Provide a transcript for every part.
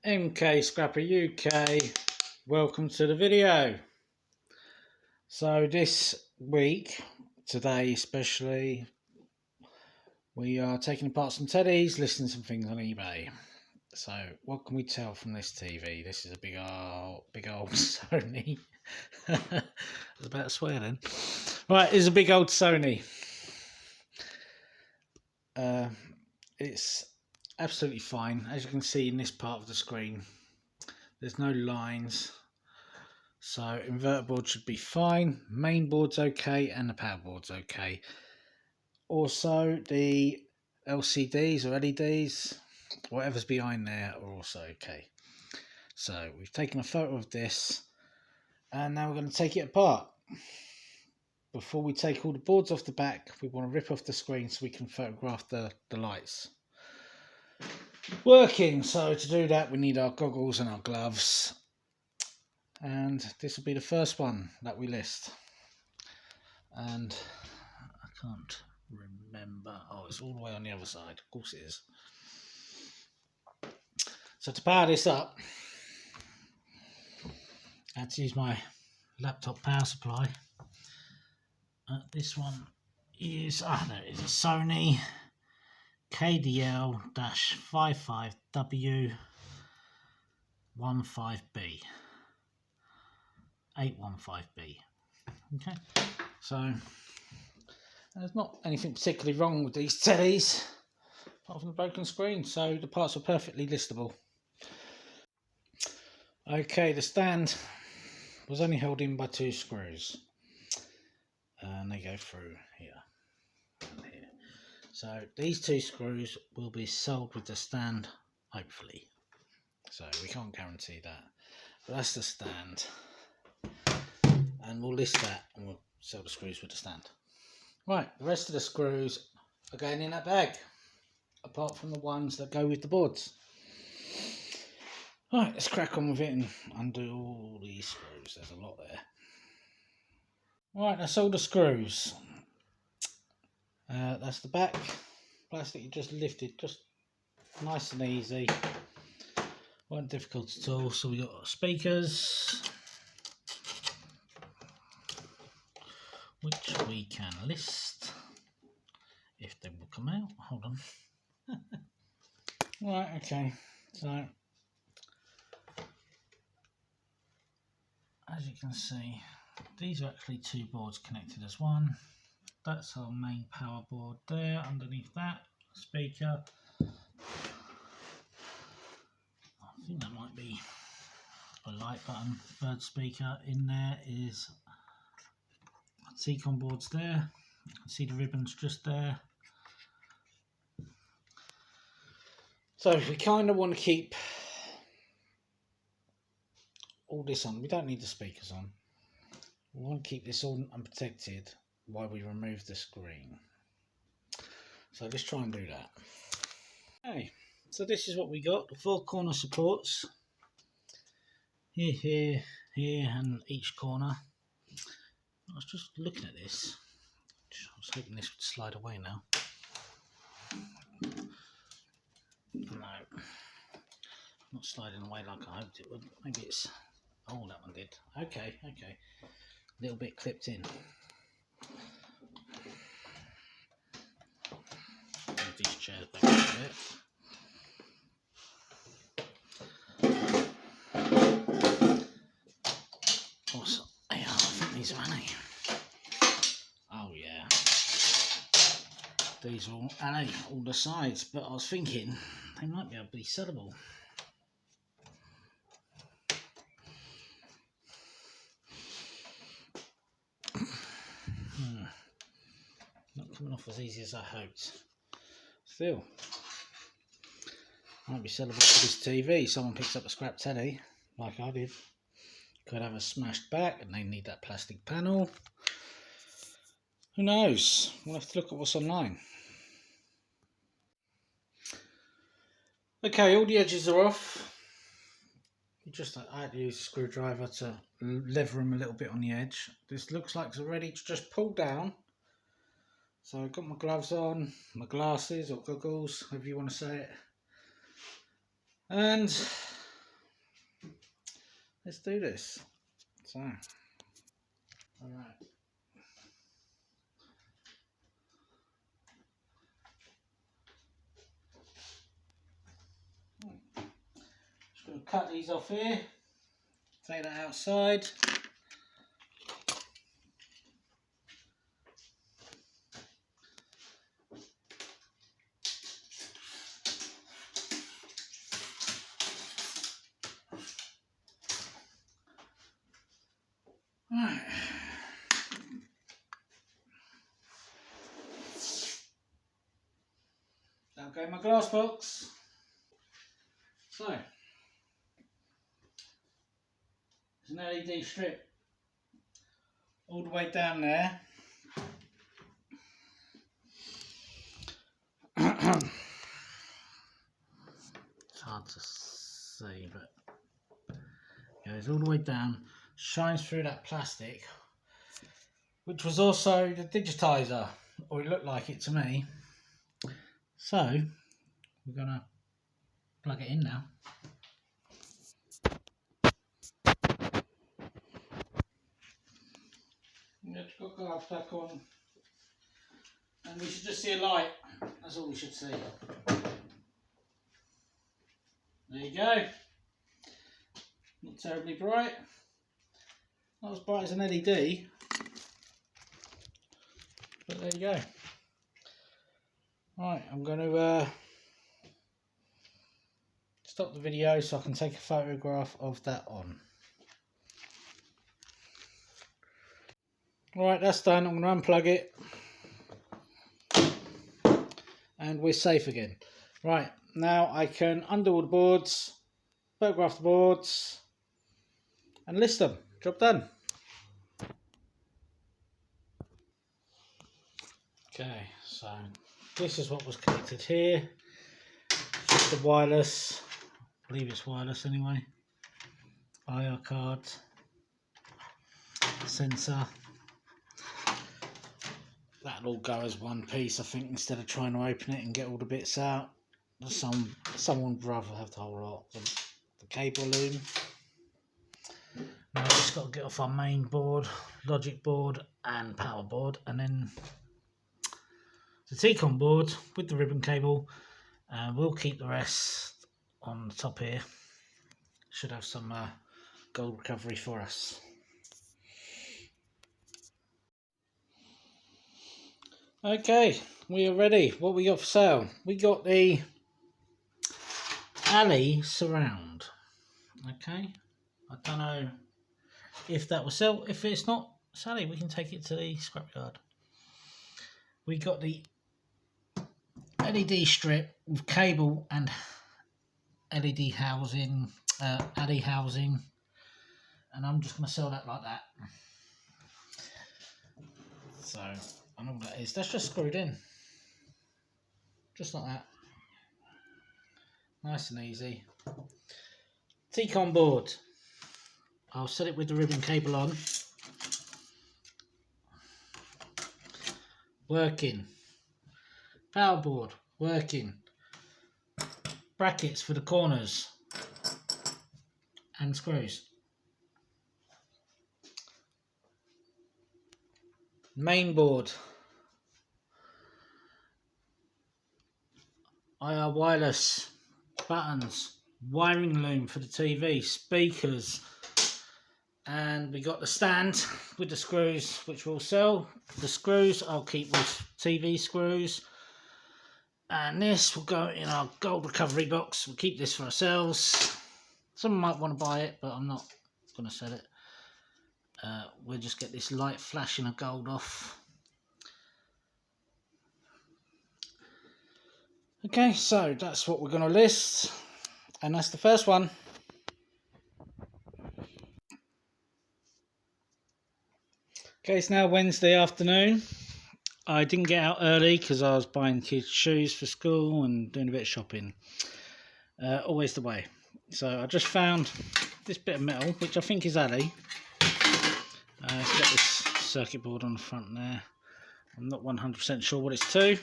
MK Scrapper UK, welcome to the video. So this week, today especially, we are taking apart some teddies, listing some things on eBay. So what can we tell from this TV? This is a big old Sony. I was about to swear then. Right, it's a big old Sony. It's absolutely fine. As you can see in this part of the screen, there's no lines, so inverter board should be fine. Main board's okay and the power board's okay. Also the LCDs or LEDs, whatever's behind there, are also okay. So we've taken a photo of this and now we're going to take it apart. Before we take all the boards off the back, we want to rip off the screen so we can photograph the lights working. So to do that we need our goggles and our gloves, and this will be the first one that we list. And I can't remember, oh, it's all the way on the other side, of course it is. So to power this up, I had to use my laptop power supply. This one is, there it is, a Sony KDL-55W 15B 815B. Okay, so there's not anything particularly wrong with these teddies apart from the broken screen, so the parts are perfectly listable. Okay, the stand was only held in by 2 screws and they go through here and here. So these 2 screws will be sold with the stand, hopefully. So we can't guarantee that, but that's the stand, and we'll list that and we'll sell the screws with the stand. Right, the rest of the screws are going in that bag, apart from the ones that go with the boards. Right, let's crack on with it and undo all these screws. There's a lot there. Right, that's all the screws. That's the back plastic you just lifted, just nice and easy, weren't difficult at all. So we got speakers, which we can list if they will come out. Hold on. Right, okay, so as you can see, these are actually 2 boards connected as one. That's our main power board there. Underneath that, speaker. I think that might be a light button. Third speaker in there is T-con boards there. You can see the ribbons just there. So we kind of want to keep all this on. We don't need the speakers on. We want to keep this all unprotected while we remove the screen. So let's try and do that. Okay, so this is what we got. The 4 corner supports. Here, here, here, and each corner. I was just looking at this. I was hoping this would slide away now. No, not sliding away like I hoped it would. Maybe it's, oh, that one did. Okay, okay. A little bit clipped in. Move these chairs back a bit. Also, yeah, I think these are Annie. Oh yeah, these are all Annie, all the sides. But I was thinking they might be able to be sellable. Not coming off as easy as I hoped. Still, might be sellable for this TV. Someone picks up a scrap teddy, like I did. Could have a smashed back and they need that plastic panel. Who knows? We'll have to look at what's online. Okay, all the edges are off. I had to use a screwdriver to lever them a little bit on the edge. This looks like it's ready to just pull down. So I've got my gloves on, my glasses or goggles, however you want to say it. And let's do this. So, all right. Just going to cut these off here. Take that outside. Right. Now go in my glass box. So, there's an LED strip all the way down there. It's hard to see, but it goes all the way down, shines through that plastic, which was also the digitizer, or it looked like it to me. So we're gonna plug it in now. Just got glass back on, and we should just see a light. That's all we should see. There you go. Not terribly bright. Not as bright as an LED, but there you go. Right, I'm going to stop the video so I can take a photograph of that on. Alright, that's done. I'm going to unplug it. And we're safe again. Right, now I can undo all the boards, photograph the boards, and list them. Job done. Okay, so this is what was connected here. Just the wireless, I believe it's wireless anyway. IR card, sensor. That'll all go as one piece, I think, instead of trying to open it and get all the bits out. Someone would rather have the whole lot. The cable loom. Now we've just got to get off our main board, logic board and power board, and then the T-con board with the ribbon cable. We'll keep the rest on the top here. Should have some gold recovery for us. Okay, we are ready. What we got for sale? We got the Alley surround. Okay, I don't know if that will sell. If it's not, Sally, we can take it to the scrapyard. We got the LED strip with cable and LED housing, Alley housing, and I'm just going to sell that like that. So, and all that is, that's just screwed in, just like that, nice and easy. T-con board, I'll set it with the ribbon cable on, working. Power board, working. Brackets for the corners and screws. Main board, IR wireless, buttons, wiring loom for the TV, speakers, and we got the stand with the screws, which we'll sell. The screws I'll keep with TV screws, and this will go in our gold recovery box. We'll keep this for ourselves. Someone might want to buy it, but I'm not going to sell it. We'll just get this light flashing of gold off. Okay, so that's what we're going to list, and that's the first one. Okay, it's now Wednesday afternoon. I didn't get out early because I was buying kids shoes for school and doing a bit of shopping. Always the way. So I just found this bit of metal, which I think is Ali. It's got this circuit board on the front there. I'm not 100% sure what it's to.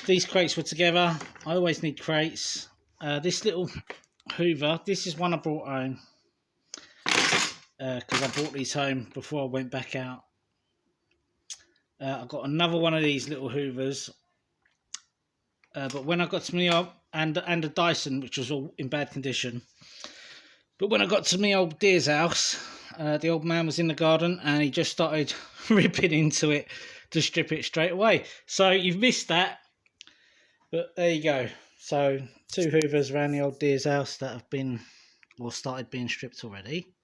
These crates were together. I always need crates. This little Hoover, this is one I brought home. because I brought these home before I went back out. I got another one of these little hoovers, but when I got to me and a Dyson, which was all in bad condition. But when I got to my old deer's house, the old man was in the garden and he just started ripping into it to strip it straight away. So you've missed that, but there you go. So 2 hoovers around the old deer's house that have been or started being stripped already.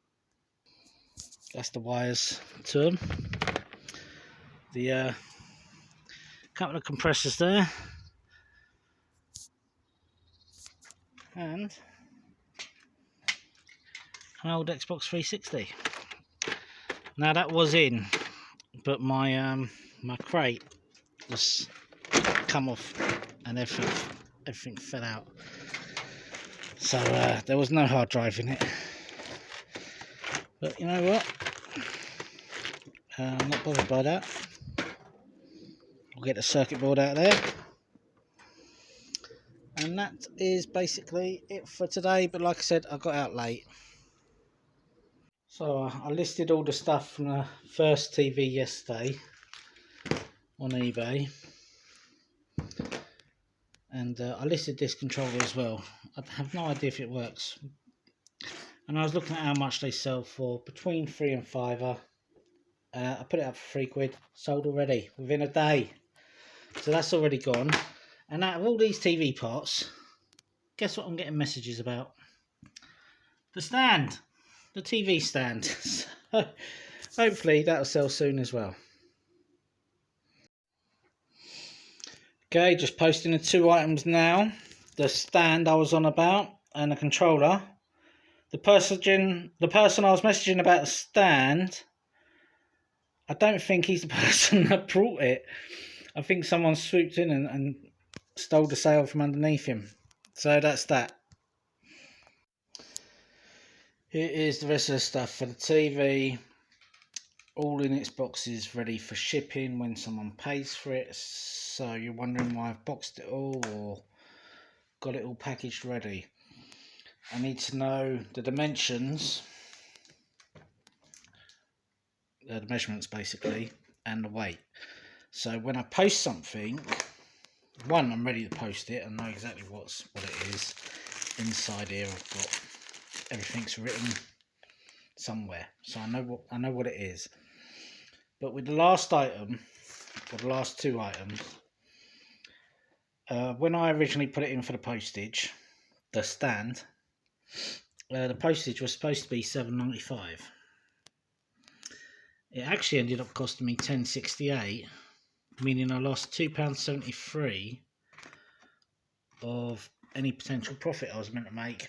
That's the wires to them. The couple of compressors there, and an old Xbox 360. Now that was in, but my my crate was come off and everything fell out. So there was no hard drive in it. But you know what? I'm not bothered by that. We'll get the circuit board out of there. And that is basically it for today. But like I said, I got out late. So I listed all the stuff from the first TV yesterday on eBay. And I listed this controller as well. I have no idea if it works. And I was looking at how much they sell for, between £3 and £5. I put it up for £3, sold already within a day. So that's already gone. And out of all these TV parts, guess what I'm getting messages about? The stand, the TV stand. So hopefully that'll sell soon as well. Okay, just posting the 2 items now. The stand I was on about and the controller. The person I was messaging about the stand, I don't think he's the person that brought it. I think someone swooped in and stole the sale from underneath him. So that's that. Here is the rest of the stuff for the TV. All in its boxes, ready for shipping when someone pays for it. So you're wondering why I've boxed it all or got it all packaged ready. I need to know the dimensions, the measurements basically, and the weight. So when I post something, one, I'm ready to post it and know exactly what it is. Inside here I've got everything's written somewhere, so I know what it is. But with the last item, or the last 2 items, when I originally put it in for the postage, the stand, the postage was supposed to be £7.95. It actually ended up costing me £10.68, meaning I lost £2.73 of any potential profit I was meant to make.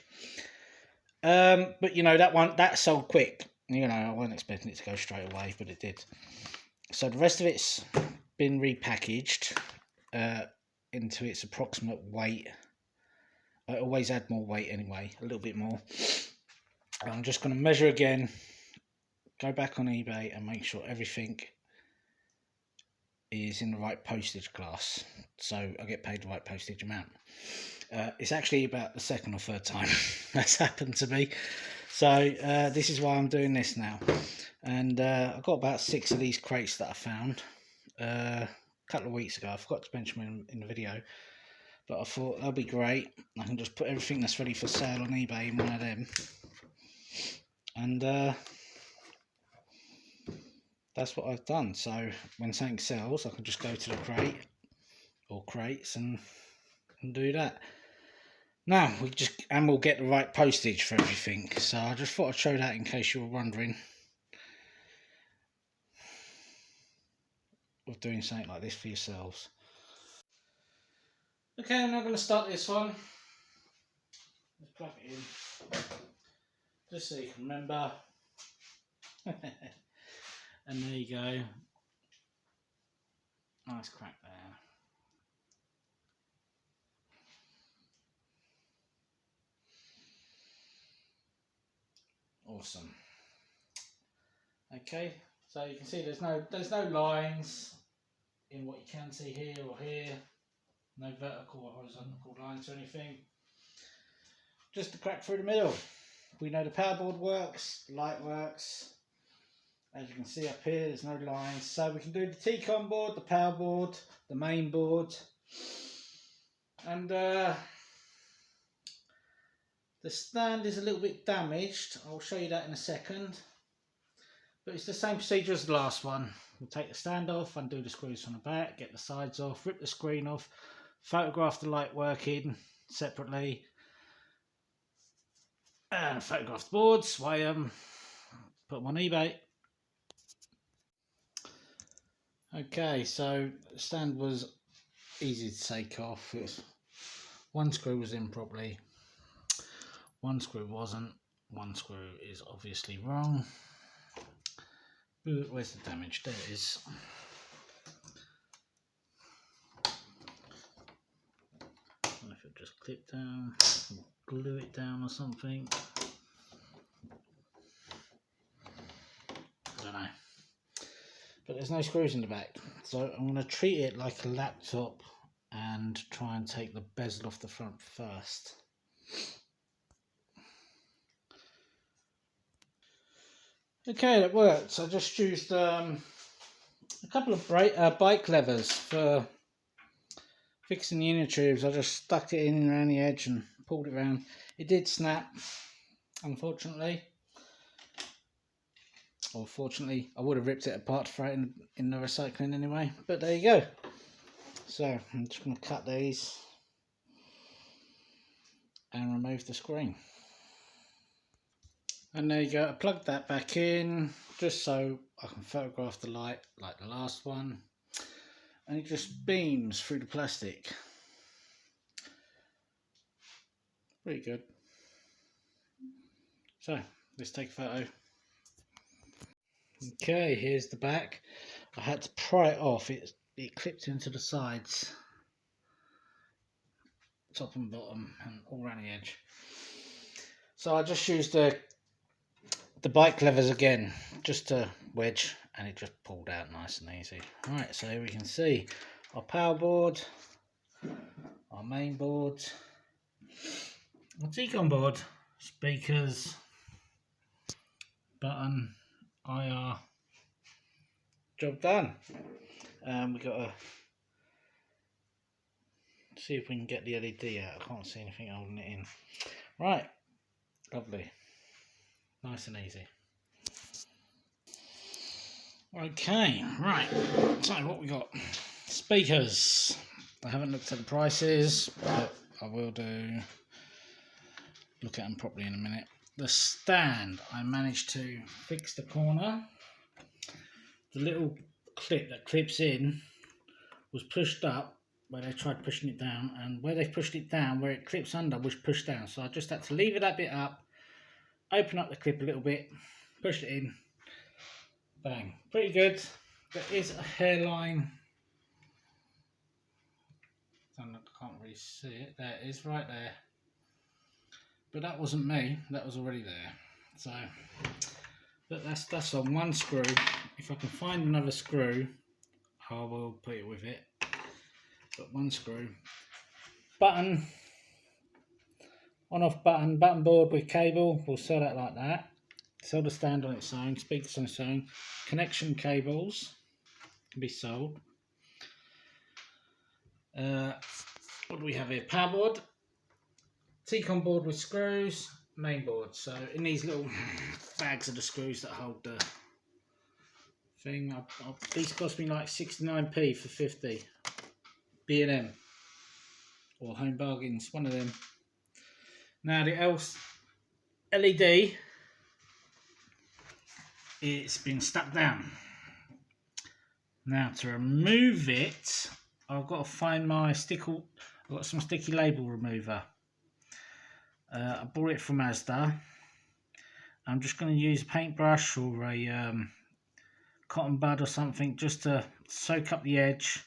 But you know, that sold quick. You know, I wasn't expecting it to go straight away, but it did. So the rest of it's been repackaged into its approximate weight. I always add more weight anyway, a little bit more. I'm just going to measure again, go back on eBay and make sure everything is in the right postage class, so I get paid the right postage amount. It's actually about the 2nd or 3rd time that's happened to me, so this is why I'm doing this now. And I've got about 6 of these crates that I found a couple of weeks ago. I forgot to mention them in the video, but I thought that'll be great. I can just put everything that's ready for sale on eBay in one of them, and that's what I've done. So when something sells, I can just go to the crate or crates and do that. Now we'll get the right postage for everything. So I just thought I'd show that in case you were wondering of doing something like this for yourselves. Okay, I'm now going to start this one. Let's plug it in, just so you can remember. And there you go. Nice crack there. Awesome. Okay, so you can see there's no lines in what you can see here or here. No vertical or horizontal lines or anything. Just a crack through the middle. we know the power board works, the light works. As you can see up here, there's no lines. So we can do the T-con board, the power board, the main board. And the stand is a little bit damaged. I'll show you that in a second. But it's the same procedure as the last one. We'll take the stand off, undo the screws from the back, get the sides off, rip the screen off, photograph the light working separately, and photograph the boards, weigh them, put them on eBay. Okay, so the stand was easy to take off. One screw was in properly, one screw wasn't, one screw is obviously wrong. Where's the damage? There it is. I don't know if it just clipped down, glue it down or something. I don't know. But there's no screws in the back. So I'm going to treat it like a laptop and try and take the bezel off the front first. Okay, that worked. I just used a couple of bike levers for fixing the inner tubes. I just stuck it in around the edge and pulled it around. It did snap, unfortunately. Or fortunately, I would have ripped it apart to throw it in the recycling anyway. But there you go. So I'm just going to cut these and remove the screen. And there you go, I plugged that back in just so I can photograph the light like the last one, and it just beams through the plastic. Pretty good. So let's take a photo. Okay, here's the back. I had to pry it off, it clipped into the sides, top and bottom and all around the edge. So I just used the bike levers again just to wedge, and it just pulled out nice and easy. Right, so here we can see our power board, our main board, our T-con board, speakers, button, IR, job done. We've got to see if we can get the LED out. I can't see anything holding it in. Right, lovely. Nice and easy. Okay, right, so what we got? Speakers. I haven't looked at the prices, but I will look at them properly in a minute. The stand, I managed to fix the corner. The little clip that clips in was pushed up where they tried pushing it down, and where they pushed it down, where it clips under, was pushed down. So I just had to lever that bit up, open up the clip a little bit, push it in, bang. Pretty good. There is a hairline. I can't really see it. There it is, right there. But that wasn't me. That was already there. So, but that's on one screw. If I can find another screw, I will put it with it. But one screw. Button. On-off button board with cable. We'll sell that like that. Sell the stand on its own. Speakers on its own. Connection cables can be sold. What do we have here? Power board. T-con board with screws. Main board. So in these little bags are the screws that hold the thing. These cost me like 69p for 50. B&M or Home Bargains, one of them. Now the LED, it's been stuck down. Now to remove it, I've got to find my I've got some sticky label remover. I bought it from Asda. I'm just going to use a paintbrush or a cotton bud or something just to soak up the edge,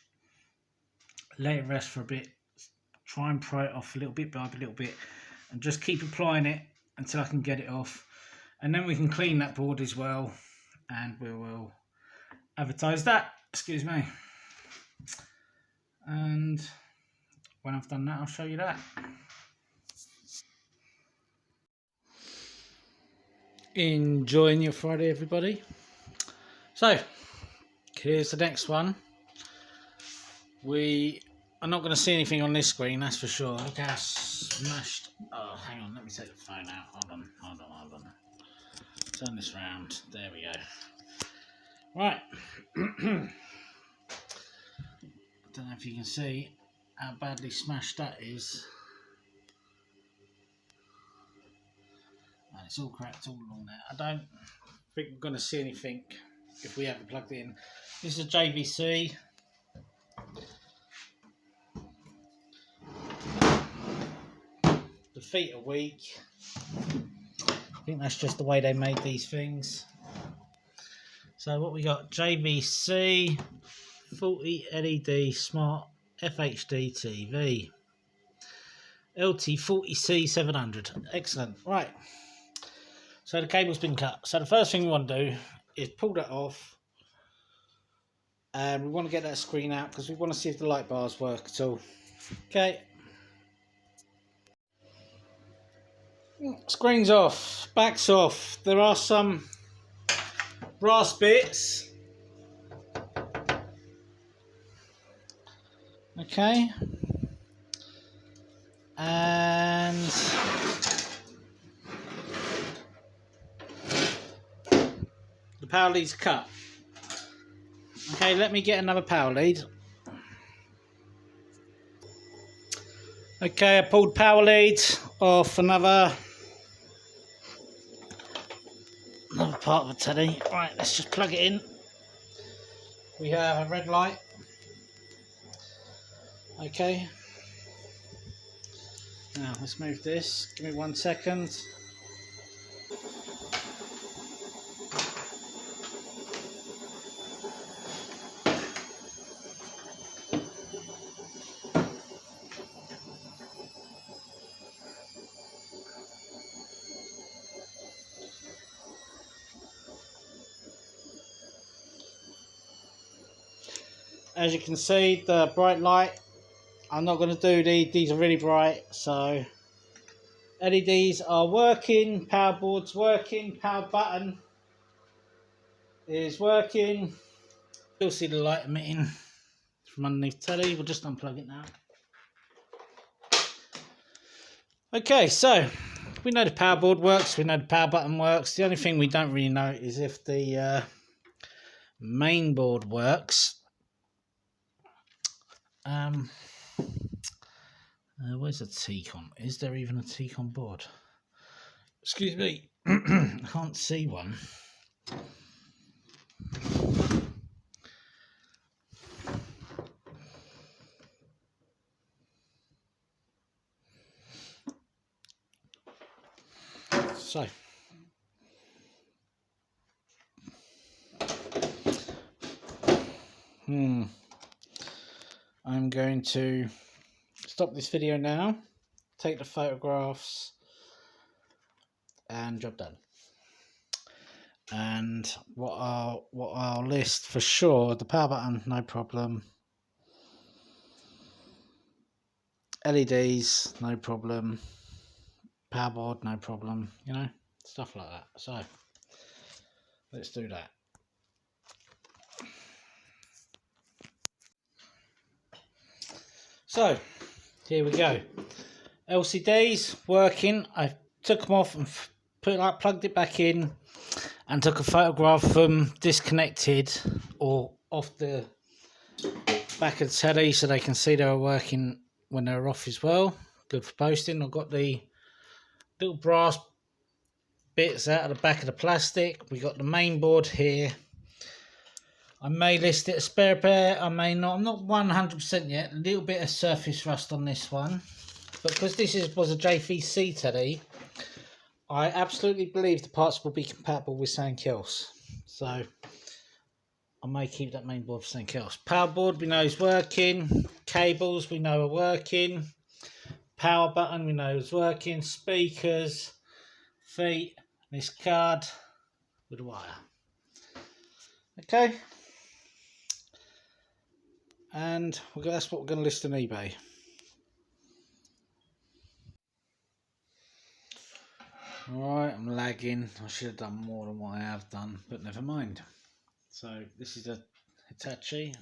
let it rest for a bit, try and pry it off a little bit by a little bit, and just keep applying it until I can get it off. And then we can clean that board as well, and we will advertise that. Excuse me. And when I've done that, I'll show you that. Enjoying your Friday, everybody. So here's the next one. We are not going to see anything on this screen, that's for sure. Look how smashed. Oh, hang on, let me take the phone out. Hold on. Turn this round. There we go. Right. I don't know if you can see how badly smashed that is. And it's all cracked all along there. I don't think we're going to see anything if we haven't plugged it in. This is a JVC. The feet are weak. I think that's just the way they made these things. So what we got, JVC 40 LED Smart FHD TV LT40C 700. Excellent. Right, so the cable's been cut. So the first thing we want to do is pull that off, and we want to get that screen out because we want to see if the light bars work at all. Okay, screen's off, back's off. There are some brass bits. Okay, and the power lead's cut. Okay, let me get another power lead. Okay, I pulled power lead off another part of the teddy. Right, let's just plug it in. We have a red light. Okay. Now let's move this. Give me 1 second. As you can see, the bright light, I'm not going to do these are really bright, so LEDs are working, power board's working, power button is working. You'll see the light emitting from underneath telly. We'll just unplug it now. Okay, so we know the power board works, we know the power button works. The only thing we don't really know is if the main board works. Where's a T-con? Is there even a T-con board? Excuse me, I can't see one. So I'm going to stop this video now, take the photographs, and job done. And what I'll list for sure: the power button, no problem. LEDs, no problem. Power board, no problem. You know, stuff like that. So let's do that. So here we go. LCDs working. I took them off and plugged it back in, and took a photograph of them disconnected or off the back of the telly so they can see they were working when they were off as well. Good for posting. I've got the little brass bits out of the back of the plastic. We got the main board here. I may list it a spare pair, I may not. I'm not 100% yet. A little bit of surface rust on this one. But because this was a JVC teddy, I absolutely believe the parts will be compatible with something else. So I may keep that main board for something else. Power board we know is working. Cables we know are working. Power button we know is working. Speakers, feet, this card with a wire. Okay. And that's what we're going to list on eBay. Alright, I'm lagging. I should have done more than what I have done, but never mind. So this is a Hitachi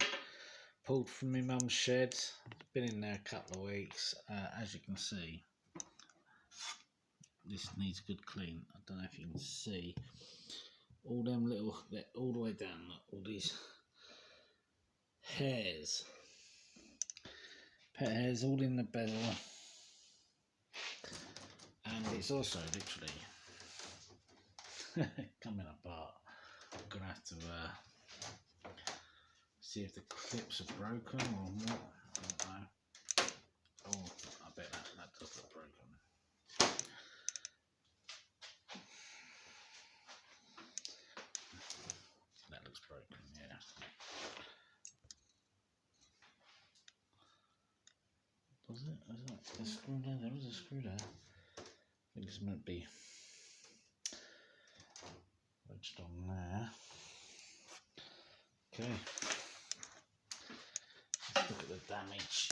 pulled from my mum's shed. It's been in there a couple of weeks. As you can see, this needs a good clean. I don't know if you can see all them little, all the way down, all these hairs, pet hairs all in the bezel, and it's also literally coming apart. I'm gonna have to see if the clips are broken or what. I don't know. Oh, I bet that does look broken. That looks broken, yeah. Was it? Is that a screw there? There was a screw there. I think it's meant to be wedged on there. Okay. Let's look at the damage.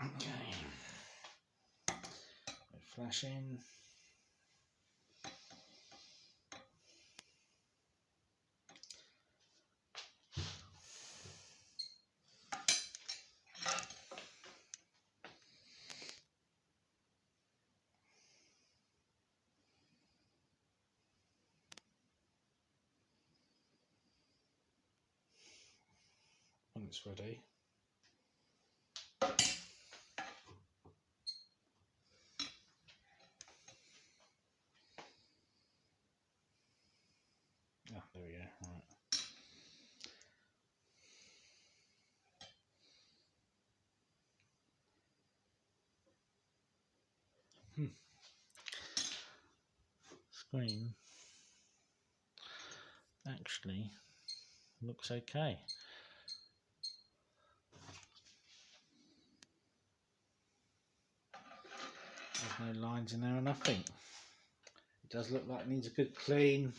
Okay. We're flashing. When it's ready. Oh, there we go. Right. Screen actually looks okay. There's no lines in there or nothing. It does look like it needs a good clean.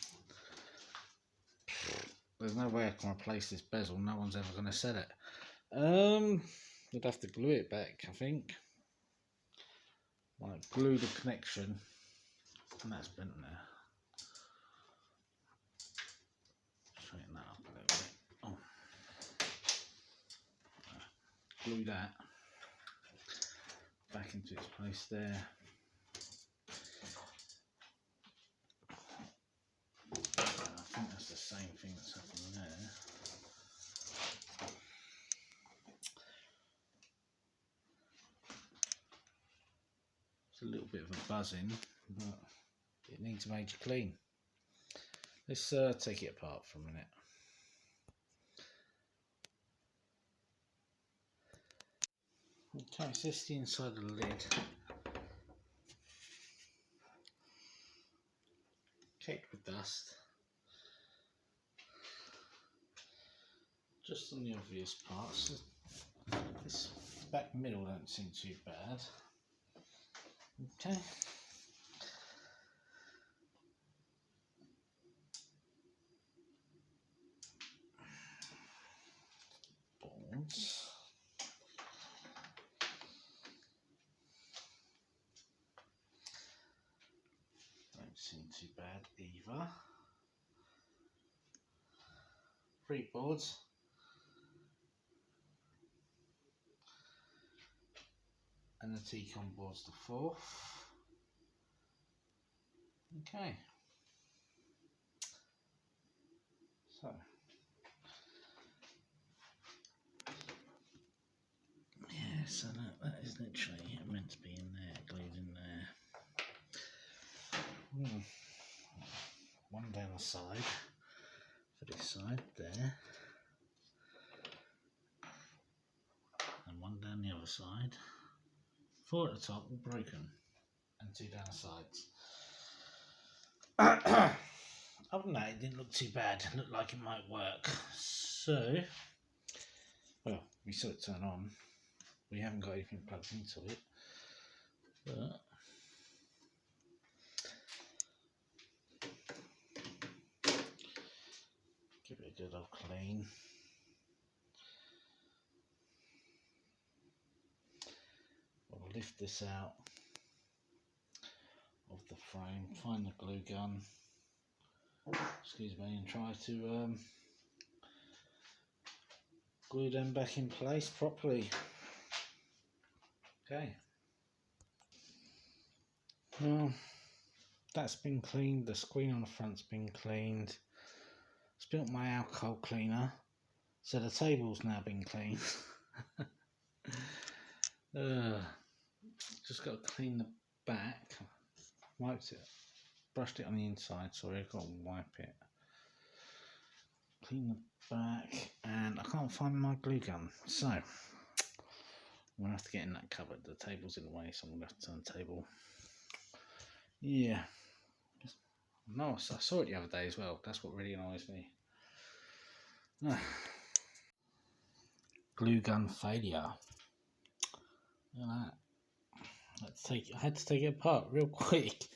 There's no way I can replace this bezel. No one's ever going to sell it. You'd have to glue it back, I think. Like glue the connection, and that's bent there. Straighten that up a little bit. Oh, glue that back into its place there. I think that's the same thing that's happening there. It's a little bit of a buzzing, but it needs a major clean. Let's take it apart for a minute. Okay, so this is the inside of the lid. Caked with dust. Just on the obvious parts. This back middle don't seem too bad. Okay. Boards. Don't seem too bad either. 3 boards. And the T-con board's the 4th. Okay. So. Yeah, so that is literally meant to be in there, glued in there. One down the side, for this side there. And one down the other side. 4 at the top, all broken. And 2 down the sides. Other than that, it didn't look too bad. It looked like it might work. So, well, we saw it turn on. We haven't got anything plugged into it. But give it a good old clean. We'll lift this out. frame, find the glue gun, excuse me, and try to glue them back in place properly. Okay. Well, that's been cleaned. The screen on the front's been cleaned. Spilt my alcohol cleaner, so the table's now been cleaned. Just got to clean the back. Wiped it, brushed it on the inside. Sorry, I've got to wipe it. Clean the back, and I can't find my glue gun, so I'm gonna have to get in that cupboard. The table's in the way, so I'm gonna have to turn the table. Yeah. No, I saw it the other day as well. That's what really annoys me. Glue gun failure. Look at that. I had to take it apart real quick.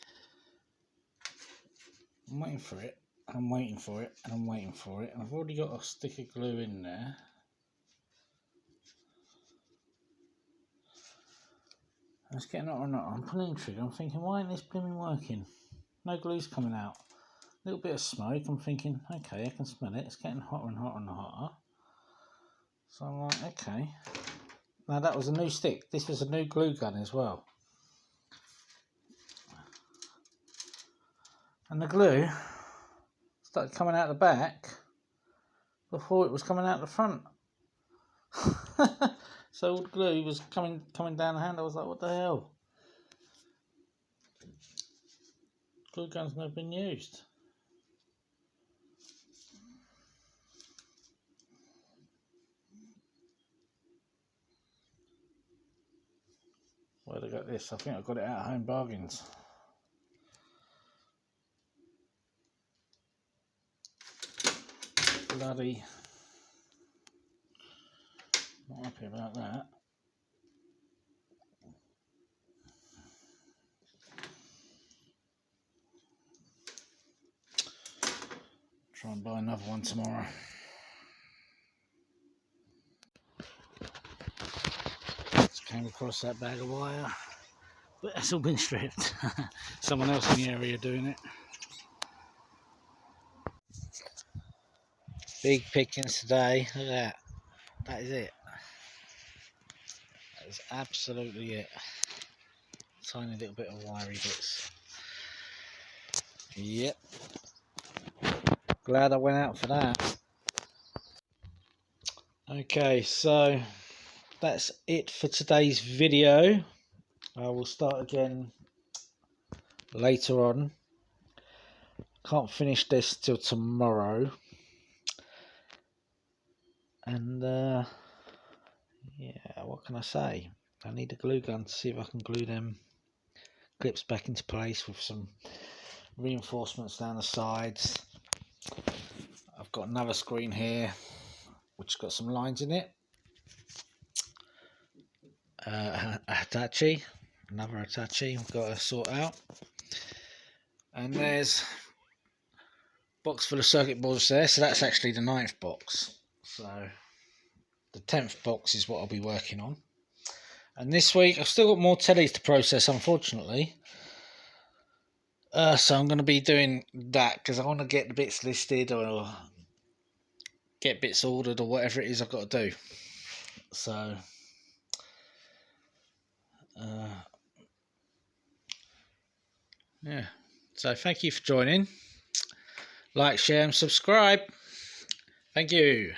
I'm waiting for it. I'm waiting for it, and I'm waiting for it, and I've already got a stick of glue in there. And it's getting hotter and hotter. I'm pulling the trigger. I'm thinking, why ain't this blooming working? No glue's coming out. A little bit of smoke. I'm thinking, okay, I can smell it. It's getting hotter and hotter and hotter. So I'm like, okay. Now that was a new stick. This was a new glue gun as well. And the glue started coming out the back before it was coming out the front. So all the glue was coming down the hand. I was like, what the hell? Glue gun's never been used. Where'd I got this? I think I got it out of Home Bargains. Bloody not happy about that. Try and buy another one tomorrow. Just came across that bag of wire, but it's all been stripped. Someone else in the area doing it. Big pickings today. Look at that. That is it. That is absolutely it. Tiny little bit of wiry bits. Yep. Glad I went out for that. Okay, so that's it for today's video. I will start again later on. Can't finish this till tomorrow. And yeah, what can I say? I need a glue gun to see if I can glue them clips back into place with some reinforcements down the sides. I've got another screen here which has got some lines in it. Hitachi, another Hitachi I've got to sort out. And there's a box full of circuit boards there, so that's actually the 9th box. So the 10th box is what I'll be working on. And this week I've still got more tellies to process, unfortunately. So I'm going to be doing that because I want to get the bits listed or get bits ordered or whatever it is I've got to do. So yeah. So thank you for joining. Like, share and subscribe. Thank you.